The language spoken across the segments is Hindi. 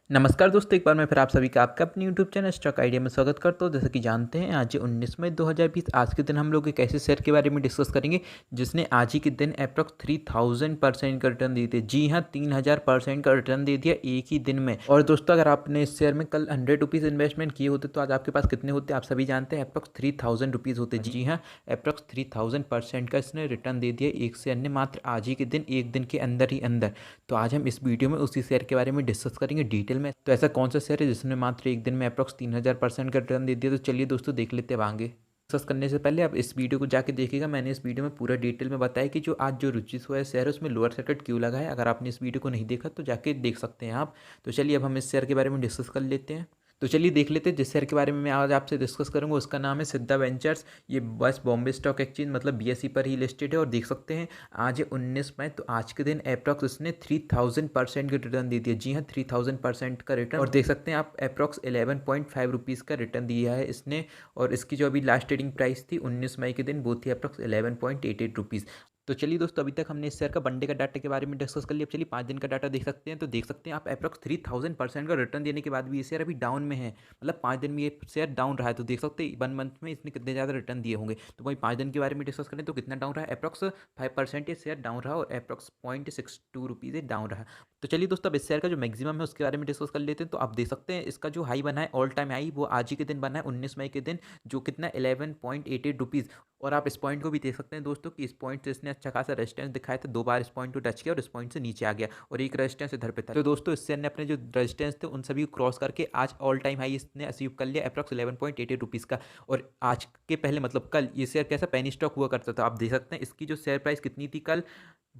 नमस्कार दोस्तों, एक बार मैं फिर आप सभी का आपका अपने यूट्यूब चैनल स्टॉक आइडिया में स्वागत करता हूँ। जैसा कि जानते हैं आज 19 मई 2020 आज के दिन हम लोग एक ऐसे शेयर के बारे में डिस्कस करेंगे जिसने आज ही के दिन अप्रॉक्स 3000% का रिटर्न दे दिया। जी हाँ, 3000% का रिटर्न दे दिया एक ही दिन में। और दोस्तों, अगर आपने इस शेयर में कल 100 रुपीज़ इन्वेस्टमेंट किए होते तो आज आपके पास कितने होते आप सभी जानते हैं, अप्रॉक्स 3000 रुपीज़ होते। जी हाँ, अप्रॉक्स 3000% का इसने रिटर्न दे दिया एक शेयर ने, मात्र आज ही के दिन, एक दिन के अंदर ही अंदर। तो आज हम इस वीडियो में उसी शेयर के बारे में डिस्कस करेंगे डिटेल में। तो ऐसा कौन सा शेयर है जिसने मात्र एक दिन में अप्रॉक्स 3000% का रिटर्न दे दिया? तो चलिए दोस्तों, देख लेते हैं आगे। डिस्कस करने से पहले आप इस वीडियो को जाके देखिएगा। मैंने इस वीडियो में पूरा डिटेल में बताया कि जो आज जो रुचि सोया शेयर है उसमें लोअर सर्किट क्यों लगा है। अगर आपने इस वीडियो को नहीं देखा तो जाके देख सकते हैं आप। तो चलिए अब हम इस शेयर के बारे में डिस्कस कर लेते हैं। तो चलिए देख लेते हैं जिस शेयर के बारे में मैं आज आपसे डिस्कस करूंगा उसका नाम है सिद्धा वेंचर्स। ये बस बॉम्बे स्टॉक एक्सचेंज मतलब बीएसई पर ही लिस्टेड है। और देख सकते हैं आज है 19 मई, तो आज के दिन अप्रॉक्स उसने 3000% का रिटर्न दे दिया। जी हाँ, 3000% का रिटर्न। और देख सकते हैं आप अप्रॉक्स 11.5 रुपीज़ का रिटर्न दिया है इसने। और इसकी जो अभी लास्ट ट्रेडिंग प्राइस थी 19 मई के दिन वो थी अप्रॉक्स 11.88 रुपीज़। तो चलिए दोस्तों, अभी तक हमने इस शेयर का वनडे का डाटा के बारे में डिस्कस कर लिया। अब चलिए 5 दिन का डाटा देख सकते हैं। तो देख सकते हैं आप अप्रॉक्स 3000% का रिटर्न देने के बाद भी ये शेयर अभी डाउन में है। मतलब 5 दिन में ये शेयर डाउन रहा है। तो देख सकते हैं 1 मंथ में इसने कितने ज़्यादा रिटर्न दिए होंगे। तो वही 5 दिन के बारे में डिस्कस करें तो कितना डाउन रहा है, अप्रॉक्स 5% ये शेयर डाउन रहा और अप्रॉक्स 0.62 रुपीज़ ये डाउन रहा। तो चलिए दोस्तों, अब इस शेयर का जो मैक्सिमम है उसके बारे में डिस्कस कर लेते हैं। तो आप देख सकते हैं इसका जो हाई बना है, ऑल टाइम हाई, वो आज ही के दिन बना है 19 मई के दिन, जो कितना 11.88 रुपीज़। और आप इस पॉइंट को भी देख सकते हैं दोस्तों कि इस पॉइंट से इसने अच्छा खासा रेजिस्टेंस दिखाया था। 2 बार इस पॉइंट को टच किया और इस पॉइंट से नीचे आ गया और एक रेजिस्टेंस इधर पे था। तो दोस्तों, इस शेयर ने अपने जो रेजिस्टेंस थे उन सभी को क्रॉस करके आज ऑल टाइम हाई इसने अचीव कर लिया अप्रॉक्स 11.88 रुपीज़ का। और आज के पहले मतलब कल ये शेयर कैसा पेनी स्टॉक हुआ करता था, आप देख सकते हैं इसकी जो शेयर प्राइस कितनी थी कल,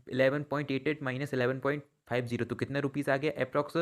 11.88 माइनस 11.50, तो कितना रुपीज़ आ गया, अप्रॉक्स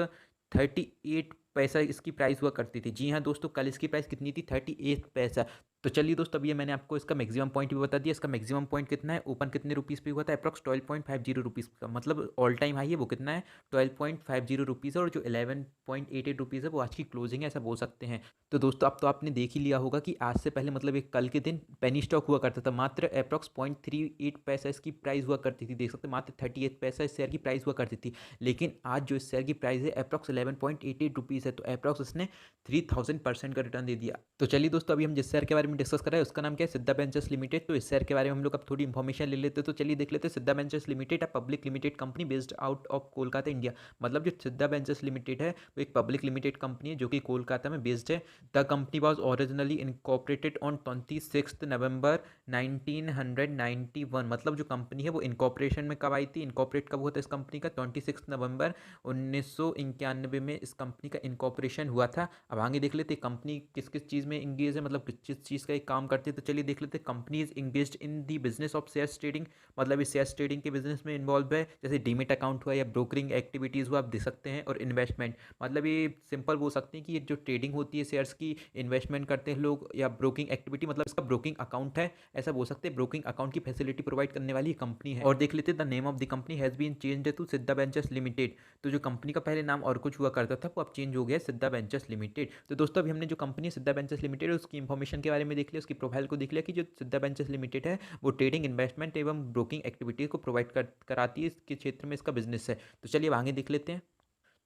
38 पैसा इसकी प्राइस हुआ करती थी। जी हाँ दोस्तों, कल इसकी प्राइस कितनी थी, 38 पैसा। तो चलिए दोस्तों, अभी मैंने आपको इसका मैक्सिमम पॉइंट भी बता दिया। इसका मैक्सिमम पॉइंट कितना है, ओपन कितने रुपीज़ पे हुआ था, अप्रॉक्स 12.50 रुपीज़ का। मतलब ऑल टाइम हाई है वो कितना है, 12.50 रुपीज़ है। और जो 11.88 रुपीज़ है वो आज की क्लोजिंग है, ऐसा बोल सकते हैं। तो दोस्तों, अब तो आपने देख ही लिया होगा कि आज से पहले मतलब एक कल के दिन पेनी स्टॉक हुआ करता था। मात्र अप्रॉक्स 0.38 पैसा इसकी प्राइस हुआ करती थी। देख सकते हैं मात्र 38 पैसा इस शेयर की प्राइस हुआ करती थी। लेकिन आज जो इस शेयर की प्राइस है अप्रॉक्स 11.88 रुपीज़ है। तो अप्रॉक्स इसने 3000% का रिटर्न दे दिया। तो चलिए दोस्तों, अभी हम जिस शेयर के बारे में डिस्कस कर रहे हैं उसका नाम क्या है, सिद्धा वेंचर्स लिमिटेड। तो इस शेयर के बारे में हम लोग अब थोड़ी इन्फॉर्मेशन ले लेते हैं। तो चलिए देख लेते हैं। सिद्धा ventures limited a public limited company based out of Kolkata, India. मतलब जो सिद्धा वेंचर्स लिमिटेड है वो एक पब्लिक लिमिटेड कंपनी है जो कि कोलकाता में बेस्ड है। The company was originally incorporated on 26 नवंबर 1991। मतलब जो कंपनी है वो इनकॉर्पोरेशन में कब आई थी, इनकॉर्पोरेट कब हुआ था इस कंपनी का, 26 नवंबर 1991 में इस कंपनी का इनकॉर्पोरेशन हुआ था। अब आगे देख लेते कंपनी किस किस चीज़ में इंगेज है, मतलब किस चीज़ का एक काम करती है। तो चलिए देख लेते company is engage in the business of shares trading. मतलब इस शेयर्स ट्रेडिंग के बिजनेस में इन्वॉल्व है, जैसे डीमेट अकाउंट हुआ या ब्रोकरिंग एक्टिविटीज़ हुआ, आप देख सकते हैं। और इन्वेस्टमेंट, मतलब ये सिंपल बोल सकते हैं कि ये जो ट्रेडिंग होती है शेयर्स की, इन्वेस्टमेंट करते हैं लोग, या ब्रोकिंग एक्टिविटी, मतलब इसका ब्रोकिंग अकाउंट है, ऐसा बोल सकते हैं। ब्रोकिंग अकाउंट की फैसिलिटी प्रोवाइड करने वाली कंपनी है। और देख लेते the name of the company has been changed to Siddha ventures limited. तो जो कंपनी का पहले नाम और कुछ हुआ करता था वो अब चेंज हो गया सिद्धा वेंचर्स लिमिटेड। तो दोस्तों, अभी हमने जो कंपनी सिद्धा वेंचर्स लिमिटेड है उसकी इन्फॉर्मेशन के बारे में देख लिया, उसकी प्रोफाइल को देख लिया कि जो सिद्धा वेंचर्स लिमिटेड है वो ट्रेडिंग, इन्वेस्टमेंट एवं ब्रोकिंग एक्टिविटीज को प्रोवाइड कराती है। इसके क्षेत्र में इसका बिजनेस है। तो चलिए अब आगे देख लेते हैं।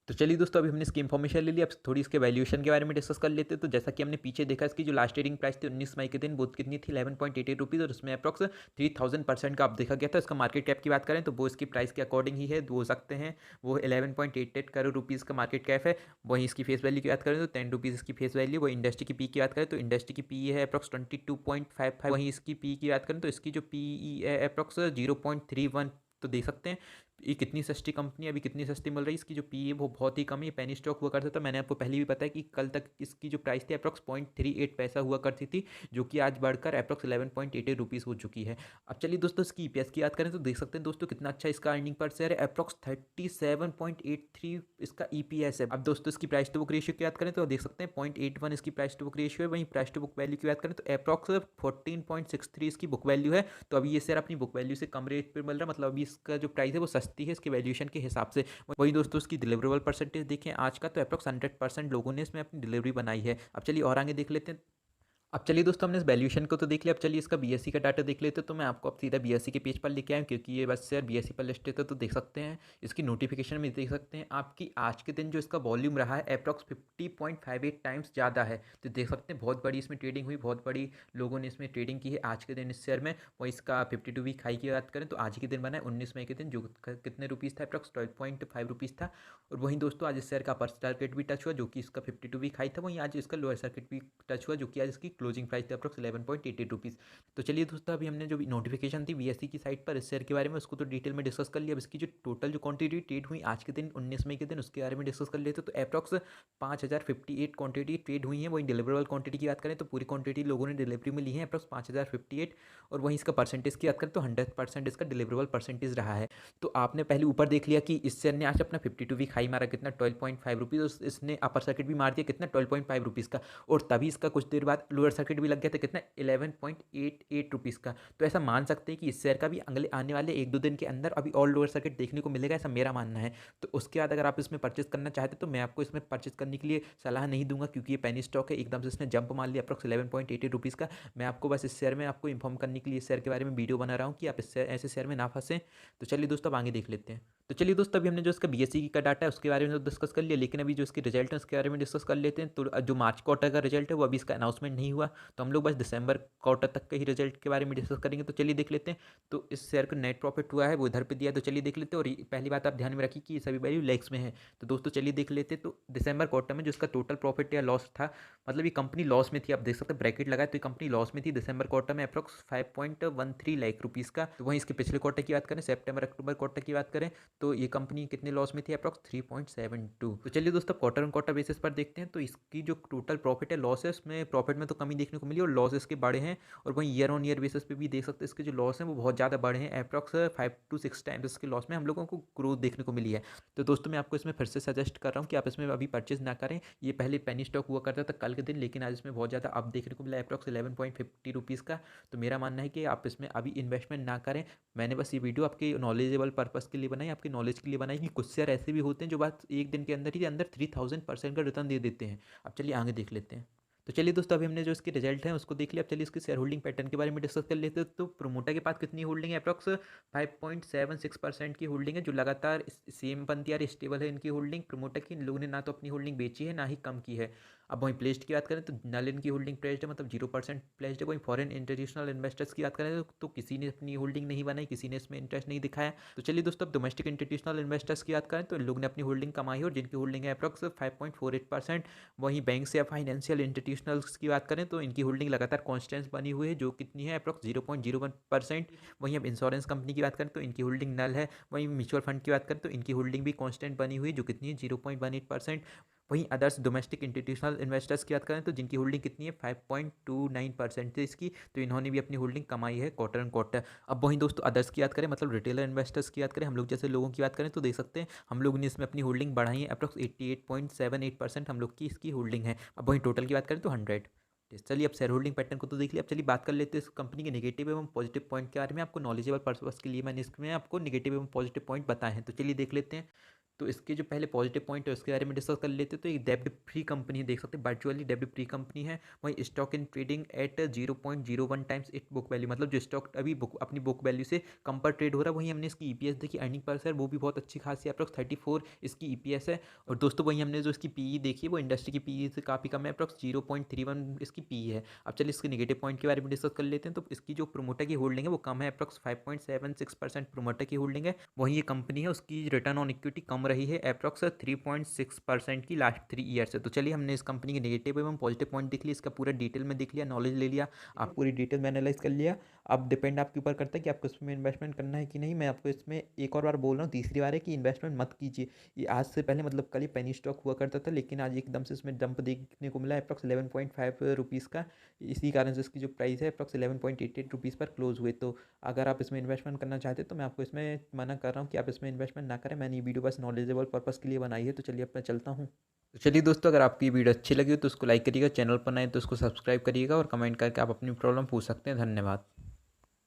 तो चलिए दोस्तों, अभी हमने इसकी इन्फॉर्मेशन ले ली। अब थोड़ी इसके वैल्यूएशन के बारे में डिस्कस कर लेते हैं। तो जैसा कि हमने पीछे देखा, इसकी जो लास्ट ट्रेडिंग प्राइस थी 19 मई के दिन वो कितनी थी, 11.88 रुपीज़। और उसमें अप्रॉक्स 3000% का आप देखा गया था। इसका मार्केट कैप की बात करें तो वो इसकी प्राइस के अकॉर्डिंग ही है, हो सकते हैं वो 11.88 करोड़ रुपीज़ का मार्केट कैप है। वहीं इसकी फेस वैल्यू की बात करें तो 10 रुपीज़ इसकी फेस वैल्यू। वही इंडस्ट्री की पी की बात करें तो इंडस्ट्री की पी है अप्रॉक्स 22.55। वहीं इसकी पी की बात करें तो इसकी जो पी है अप्रॉक्स 0.31। तो देख सकते हैं ये कितनी सस्ती कंपनी है, अभी कितनी सस्ती मिल रही है। इसकी जो पी है वो बहुत ही कम है, पेनी स्टॉक हुआ करता था। मैंने आपको पहले भी बताया कि कल तक इसकी जो प्राइस थी अप्रॉक्स 0.38 पैसा हुआ करती थी, जो कि आज बढ़कर अप्रॉक्स 11.88 रुपीज़ हो चुकी है। अब चलिए दोस्तों, इसकी ईपीएस की बात करें तो देख सकते हैं दोस्तों कितना अच्छा इसका अर्निंग पर शेयर है, अप्रॉक्स 37.83 इसका ईपीएस है। अब दोस्तों, इसकी प्राइस टू बुक रेशियो की बात करें तो देख सकते हैं 0.81 इसकी प्राइस टू बुक रेशियो है। वहीं प्राइस टू बुक वैल्यू की बात करें तो अप्रॉक्स 14.63 इसकी बुक वैल्यू है। तो अभी ये शेयर अपनी बुक वैल्यू से कम रेट पर मिल रहा है, मतलब अभी इसका जो प्राइस है वो सस्ती है इसके वैल्यूएशन के हिसाब से। वही दोस्तों, इसकी डिलीवरेबल परसेंटेज देखें आज का तो अप्रॉक्स 100% लोगों ने इसमें अपनी डिलीवरी बनाई है। अब चलिए और आगे देख लेते हैं। अब चलिए दोस्तों, हमने इस वैल्यूएशन को तो देख लिया। अब चलिए इसका बीएससी का डाटा देख लेते हैं। तो मैं आपको अब सीधा बीएससी के पेज पर लेके आया हूँ, क्योंकि ये बस शेयर बीएससी पर लिस्टेड है। तो देख सकते हैं इसकी नोटिफिकेशन में देख सकते हैं आपकी आज के दिन जो इसका वॉल्यूम रहा है अप्रॉक्स 50.58 टाइम्स ज़्यादा है। तो देख सकते हैं बहुत बड़ी इसमें ट्रेडिंग हुई, बहुत बड़ी लोगों ने इसमें ट्रेडिंग की है आज के दिन इस शेयर में। वही इसका 52 वीक हाई की बात करें तो आज के दिन बना है 19 मई के दिन, जो कितने रुपीज़ था, अप्रॉक्स 12.5 रुपीज़ था। और वहीं दोस्तों आज इस शेयर का अपर सर्किट भी टच हुआ, जो कि इसका 52 वीक हाई था। वहीं आज इसका लोअर सर्किट भी टच हुआ, जो कि आज इसकी क्लोजिंग प्राइस थी अप्रॉक्स 11.88 रुपीज़। तो चलिए दोस्तों, अभी हमने जो नोटिफिकेशन थी बीएससी की साइट पर इस शेयर के बारे में, उसको तो डिटेल में डिस्कस कर लिया। अब इसकी जो टोटल जो क्वांटिटी ट्रेड हुई आज के दिन 19 मई के दिन, उसके बारे में डिस्कस कर लेते। तो अप्रॉक्स 5058 क्वांटिटी ट्रेड हुई है। वहीं डिलीवरेबल क्वांटिटी की बात करें तो पूरी क्वांटिटी लोगों ने डिलीवरी में ली है अप्रॉक्स 5058। और वहीं इसका परसेंटेज की बात करें तो 100% इसका डिलीवरेबल परसेंटेज रहा है। तो आपने पहले ऊपर देख लिया कि इस शेयर ने आज अपना 52 वीक हाई मारा कितना, 12.5 रुपीज़। और इसने अपर सर्किट भी मार दिया कितना, 12.5 रुपीज़ का। और तभी इसका कुछ देर बाद लोअर सर्किट भी लग गया था कितना, 11.88 रुपीज़ का। तो ऐसा मान सकते हैं कि इस शेयर का भी अगले आने वाले 1-2 दिन के अंदर अभी और लोअर सर्किट देखने को मिलेगा, ऐसा मेरा मानना है। तो उसके बाद अगर आप इसमें परचेस करना चाहते तो मैं आपको इसमें परचेस करने के लिए सलाह नहीं दूंगा, क्योंकि ये पेनी स्टॉक है। एकदम से इसने जंप मार लिया अप्रॉक्स 11.88 रुपीज़ का। मैं आपको बस इस शेयर में आपको इन्फॉर्म करने के लिए इस शेयर के बारे में वीडियो बना रहा हूँ कि आप इस ऐसे शेयर में ना फंसें। तो चलिए दोस्तों, अब आगे देख लेते हैं। तो चलिए दोस्तों, अभी हमने जो इसका बीएससी का डाटा है उसके बारे में तो डिस्कस कर लिया, लेकिन अभी जो इसके रिजल्ट है उसके बारे में डिस्कस कर लेते हैं। तो जो मार्च क्वार्टर का रिजल्ट है वो अभी इसका अनाउंसमेंट नहीं हुआ, तो हम लोग बस दिसंबर क्वार्टर तक के ही रिजल्ट के बारे में डिस्कस करेंगे। तो चलिए देख लेते हैं। तो इस शेयर का नेट प्रॉफिट हुआ है वो इधर पे दिया है, तो चलिए देख लेते हैं। और पहली बात आप ध्यान में रखिए कि ये सभी वैल्यू लैक्स में है। तो दोस्तों चलिए देख लेते हैं। तो दिसंबर क्वार्टर में जो इसका टोटल प्रॉफिट या लॉस था, मतलब ये कंपनी लॉस में थी, आप देख सकते हैं ब्रैकेट लगा है, तो ये कंपनी लॉस में थी दिसंबर क्वार्टर में अप्रॉक्स 5.13 लाख रुपीज़ का। तो वहीं इसके पिछले क्वार्टर की बात करें, सितंबर अक्टूबर क्वार्टर की बात करें, तो ये कंपनी कितने लॉस में थी, अप्रॉक्स 3.72। तो चलिए दोस्तों, क्वार्टर ऑन क्वार्टर बेसिस पर देखते हैं। तो इसकी जो टोटल प्रॉफिट है, लॉसेस में प्रॉफिट में तो कमी देखने को मिली और लॉसेस के बड़े हैं। और वहीं ईयर ऑन ईयर बेसिस पे भी देख सकते हैं इसके जो लॉस हैं वो बहुत ज़्यादा बड़े हैं, अप्रॉक्स 5 to 6 टाइम्स इसके लॉस में हम लोगों को ग्रोथ देखने को मिली है। तो दोस्तों मैं आपको इसमें फिर से सजेस्ट कर रहा हूँ कि आप इसमें अभी परचेज ना करें। ये पहले पेनी स्टॉक हुआ करता था कल के दिन, लेकिन आज इसमें बहुत ज़्यादा अप देखने को मिला है अप्रॉक्स 11.50 रुपीज़ का। तो मेरा मानना है कि आप इसमें अभी इन्वेस्टमेंट ना करें। मैंने बस ये वीडियो आपके नॉलेजेबल पर्पज़ के लिए बनाई, आपकी नॉलेज के लिए बनाई कि कुछ शेयर ऐसे भी होते हैं जो बात एक दिन के अंदर ही अंदर 3000% का रिटर्न दे देते हैं। अब चलिए आगे देख लेते हैं। तो चलिए दोस्तों, अभी हमने जो इसके रिजल्ट हैं उसको देख लिया। अब चलिए इसके शेयर होल्डिंग पैटर्न के बारे में डिस्कस कर लेते हैं। तो प्रोमोटर के पास कितनी होल्डिंग है, अप्रॉक्स 5.76% की होल्डिंग है, जो लगातार सेम बनती आ रही, स्टेबल है इनकी होल्डिंग प्रोमोटर की। इन लोगों ने ना तो अपनी होल्डिंग बेची है ना ही कम की है। अब वहीं प्लेस्ड की बात करें तो नल इनकी होल्डिंग प्लेस्ड है, मतलब 0% प्लेस्ड है। वहीं फॉरेन इंटरनेशनल इन्वेस्टर्स की बात करें तो किसी ने अपनी होल्डिंग नहीं बनाई, किसी ने इसमें इंटरेस्ट नहीं दिखाया। तो चलिए दोस्तों, अब डोमेस्टिक इंस्टीट्यूशनल इन्वेस्टर्स की बात करें तो इन लोगों ने अपनी होल्डिंग कमाई है, और जिनकी होल्डिंग है अप्रॉक्स 5.48%। वहीं बैंक से या फाइनेंशियल इंस्टीट्यूशनल्स की बात करें तो इनकी होल्डिंग लगातार कॉन्स्टेंस बनी हुई है, जो कितनी है अप्रॉक्स 0.01%। वहीं अब इंश्योरेंस कंपनी की बात करें तो इनकी होल्डिंग नल है। वहीं म्यूचुअल फंड की बात करें तो इनकी होल्डिंग भी कॉन्स्टेंट बनी हुई है, जो कितनी है 0.18%। वहीं अदर्स डोमेस्टिक इंस्टीट्यूशनल इन्वेस्टर्स की बात करें तो जिनकी होल्डिंग कितनी है 5.29% है इसकी, तो इन्होंने भी अपनी होल्डिंग कमाई है क्वार्टर एंड क्वार्टर। अब वहीं दोस्तों अदर्स की बात करें, मतलब रिटेलर इन्वेस्टर्स की बात करें, हम लोग जैसे लोगों की बात करें तो देख सकते हैं हम लोग ने इसमें अपनी होल्डिंग बढ़ाई है अप्रॉक्स 88.78% हम लोग की इसकी होल्डिंग है। अब वहीं टोटल की बात करें तो 100। चलिए अब शेयर होल्डिंग पैटर्न को तो देख लिया। अब चलिए बात कर लेते हैं इस कंपनी के नेगेटिव एवं पॉजिटिव पॉइंट के बारे में। आपको नॉलेजेबल पर्पस के लिए मैंने इसमें आपको नेगेटिव एवं पॉजिटिव पॉइंट बताए हैं, तो चलिए देख लेते हैं। तो इसके जो पहले पॉजिटिव पॉइंट है उसके बारे में डिस्कस कर लेते हैं। तो एक डेब्ट फ्री कंपनी है, देख सकते हैं वर्चुअली डेब्ट फ्री कंपनी है। वहीं stock in trading at 0.01 times it book value, मतलब जो स्टॉक अभी अपनी बुक वैल्यू से कम पर ट्रेड हो रहा है। वहीं हमने इसकी ईपीएस देखी, अर्निंग पर शेयर, वो भी बहुत अच्छी खासी अप्रॉक्स 34 इसकी ईपीएस है। और दोस्तों वहीं हमने जो इसकी पीई देखी है वो इंडस्ट्री की पीई से काफ़ी कम है, अप्रॉक्स 0.31 इसकी पीई है। अब चलिए इसके नेगेटिव पॉइंट के बारे में डिस्कस कर लेते हैं। तो इसकी जो प्रोमोटर की होल्डिंग है वो कम है, अप्रॉक्स 5.76% प्रोमोटर की होल्डिंग है। वहीं ये कंपनी है उसकी रिटर्न ऑन इक्विटी कम रही है, अप्रॉक्स 3.6% की लास्ट 3 ईयर से। तो चलिए हमने इस कंपनी के नेगेटिव एवं पॉजिटिव पॉइंट देख लिया, इसका पूरा डिटेल में देख लिया, नॉलेज ले लिया, आप पूरी डिटेल में एनालाइज कर लिया। अब डिपेंड आपके ऊपर करता है कि आपको इसमें इन्वेस्टमेंट करना है कि नहीं। मैं आपको इसमें एक और बार बोल रहा हूँ, तीसरी बार है कि इन्वेस्टमेंट मत कीजिए। ये आज से पहले मतलब कल ही पेनी स्टॉक हुआ करता था, लेकिन आज एकदम से इसमें डंप देखने को मिला है अप्रॉक्स 11.5 रुपीज़ का। इसी कारण से इसकी जो प्राइस है अप्रॉक्स 11.88 रुपीज़ पर क्लोज हुए। तो अगर आप इसमें इन्वेस्टमेंट करना चाहते हैं तो मैं आपको इसमें मना कर रहा हूँ कि आप इसमें इन्वेस्टमेंट ना करें। मैंने ये वीडियो बस नॉलेजेबल पर्पस के लिए बनाई है। तो चलिए अब मैं चलता हूँ। तो चलिए दोस्तों, अगर आपकी वीडियो अच्छी लगी हो तो उसको लाइक करिएगा, चैनल पर नए तो उसको सब्सक्राइब करिएगा, और कमेंट करके आप अपनी प्रॉब्लम पूछ सकते हैं। धन्यवाद।